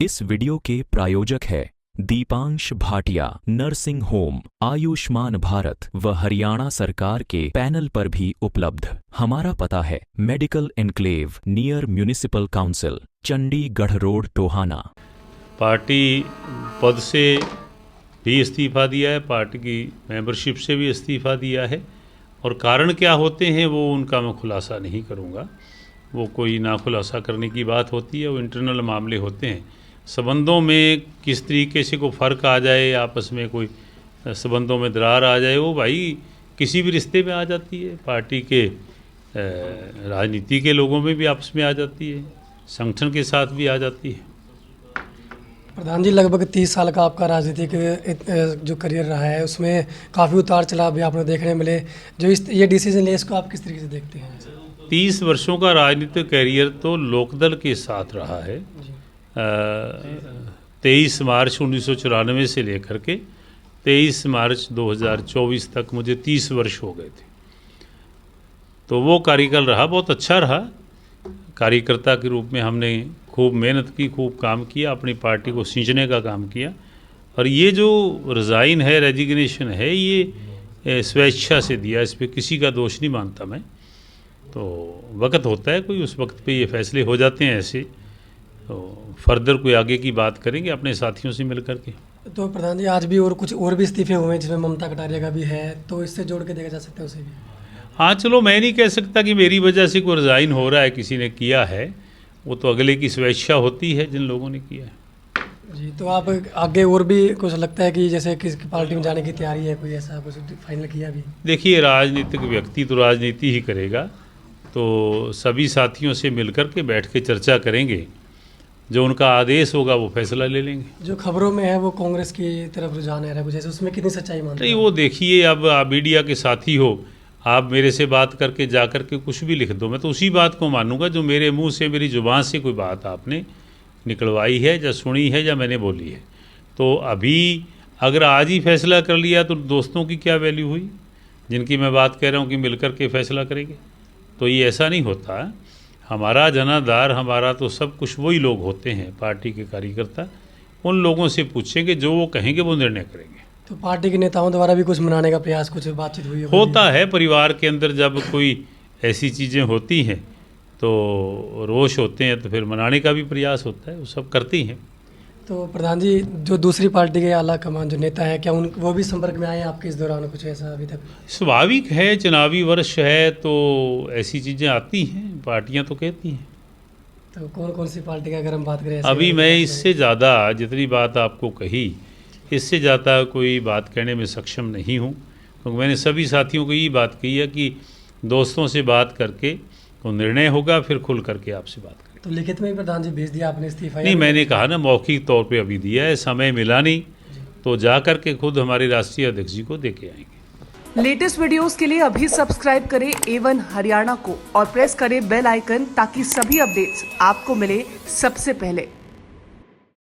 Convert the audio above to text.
इस वीडियो के प्रायोजक है दीपांश भाटिया नर्सिंग होम, आयुष्मान भारत व हरियाणा सरकार के पैनल पर भी उपलब्ध। हमारा पता है medical enclave near municipal council, Chandigarh road, Tohana. Party पद से भी इस्तीफ़ा दिया है, पार्टी की मेंबरशिप से भी इस्तीफ़ा दिया है, और कारण क्या होते हैं वो उनका मैं खुलासा नहीं करूँगा। वो कोई ना खुलासा करने की बात होती है, वो इंटरनल मामले होते हैं। संबंधों में किस तरीके से कोई फ़र्क आ जाए, आपस में कोई संबंधों में दरार आ जाए, वो भाई किसी भी रिश्ते में आ जाती है। पार्टी के राजनीति के लोगों में भी आपस में आ जाती है, संगठन के साथ भी आ जाती है। प्रधान जी, लगभग 30 साल का आपका राजनीतिक जो करियर रहा है, उसमें काफ़ी उतार चढ़ाव भी आपने देखने मिले। जो ये डिसीजन लिया, इसको आप किस तरीके से देखते हैं? 30 वर्षों का राजनीतिक करियर तो लोकदल के साथ रहा है। 23 मार्च 1994 से लेकर के 23 मार्च 2024 तक मुझे 30 वर्ष हो गए थे। तो वो कार्यकाल रहा, बहुत अच्छा रहा। कार्यकर्ता के रूप में हमने खूब मेहनत की, खूब काम किया, अपनी पार्टी को सींचने का काम किया। और ये जो रिज़ाइन है, रेजिग्नेशन है, ये स्वेच्छा से दिया, इस पर किसी का दोष नहीं मानता मैं। तो वक्त होता है कोई, उस वक्त पे ये फैसले हो जाते हैं ऐसे। तो फर्दर कोई आगे की बात करेंगे अपने साथियों से मिल करके। तो प्रधान जी, आज भी और कुछ और भी इस्तीफे हुए हैं, जिसमें ममता कटारिया का भी है, तो इससे जोड़ के देखा जा सकता है उसे भी? हाँ, चलो, मैं नहीं कह सकता कि मेरी वजह से कोई रिज़ाइन हो रहा है, किसी ने किया है। वो तो अगले की स्वेच्छा होती है जिन लोगों ने किया है। जी, तो आप आगे और भी कुछ लगता है कि जैसे किस पार्टी में जाने की तैयारी है, कोई ऐसा कुछ फाइनल किया भी? देखिए, राजनीतिक व्यक्ति तो राजनीति ही करेगा, तो सभी साथियों से मिलकर के बैठ के चर्चा करेंगे, जो उनका आदेश होगा वो फैसला ले लेंगे। जो खबरों में है वो कांग्रेस की तरफ रुझान है कुछ, जैसे उसमें कितनी सच्चाई मानते हैं? नहीं, वो देखिए, अब आप मीडिया के साथी हो, आप मेरे से बात करके जा कर के कुछ भी लिख दो, मैं तो उसी बात को मानूंगा जो मेरे मुंह से, मेरी ज़ुबान से कोई बात आपने निकलवाई है, या सुनी है, या मैंने बोली है। तो अभी अगर आज ही फैसला कर लिया तो दोस्तों की क्या वैल्यू हुई, जिनकी मैं बात कह रहा हूँ कि मिल कर के फैसला करेंगे। तो ये ऐसा नहीं होता। हमारा जनाधार, हमारा तो सब कुछ वही लोग होते हैं, पार्टी के कार्यकर्ता। उन लोगों से पूछेंगे, जो वो कहेंगे वो निर्णय करेंगे। तो पार्टी के नेताओं द्वारा भी कुछ मनाने का प्रयास, कुछ बातचीत हुई होता है परिवार के अंदर। जब कोई ऐसी चीज़ें होती हैं तो रोष होते हैं, तो फिर मनाने का भी प्रयास होता है, वो सब करते ही हैं। तो प्रधान जी, जो दूसरी पार्टी के आला कमान जो नेता है, क्या वो भी संपर्क में आए हैं आपके इस दौरान, कुछ ऐसा अभी तक? स्वाभाविक है, चुनावी वर्ष है तो ऐसी चीज़ें आती हैं, पार्टियां तो कहती हैं। तो कौन कौन सी पार्टी का अगर हम बात करें? अभी मैं इससे ज़्यादा, जितनी बात आपको कही, इससे ज़्यादा कोई बात कहने में सक्षम नहीं हूँ, क्योंकि मैंने सभी साथियों को यही बात कही है कि दोस्तों से बात करके तो निर्णय होगा, फिर खुल करके आपसे बात करें। तो लिखित में ही प्रधान जी भेज दिया आपने इस्तीफा? नहीं, मैंने कहा ना, मौखिक तौर पे अभी दिया है, समय मिला नहीं, तो जा कर के खुद हमारे राष्ट्रीय अध्यक्ष जी को दे के आएंगे। लेटेस्ट वीडियोस के लिए अभी सब्सक्राइब करें A1 हरियाणा को और प्रेस करें बेल आइकन, ताकि सभी अपडेट्स आपको मिले सबसे पहले।